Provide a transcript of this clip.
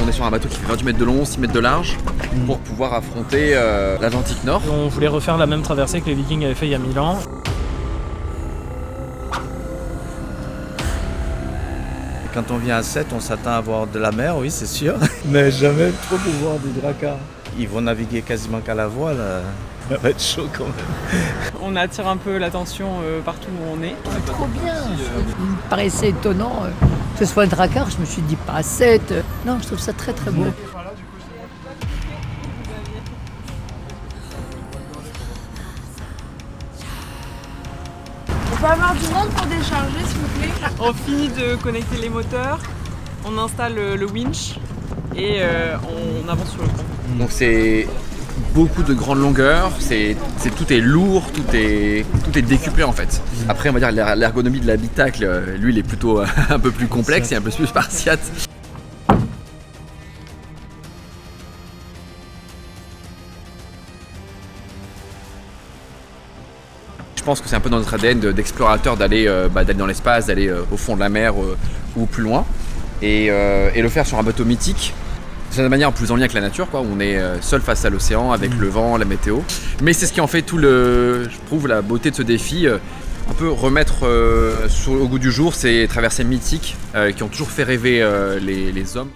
on est sur un bateau qui fait 28 mètres de long, 6 mètres de large, pour pouvoir affronter l'Atlantique Nord. On voulait refaire la même traversée que les Vikings avaient fait il y a 1000 ans. Quand on vient à Sète, on s'attend à voir de la mer, oui, c'est sûr, mais jamais trop pour voir des dracars. Ils vont naviguer quasiment qu'à la voile, ça va être chaud quand même. On attire un peu l'attention partout où on est. C'est trop bien, il me paraissait étonnant que ce soit un dracar, je me suis dit pas à 7. Non, je trouve ça très très beau. On peut avoir du monde pour décharger s'il vous plaît? On finit de connecter les moteurs, on installe le winch et on avance sur le pont. Donc c'est beaucoup de grandes longueurs, tout est lourd, tout est décuplé en fait. Après on va dire l'ergonomie de l'habitacle, lui il est plutôt un peu plus complexe et un peu plus spartiate. Je pense que c'est un peu dans notre ADN d'explorateur d'aller dans l'espace, d'aller au fond de la mer ou plus loin et le faire sur un bateau mythique. C'est une manière plus en lien avec la nature, quoi, où on est seul face à l'océan avec le vent, la météo. Mais c'est ce qui en fait je trouve la beauté de ce défi. Un peu remettre au goût du jour ces traversées mythiques qui ont toujours fait rêver les hommes.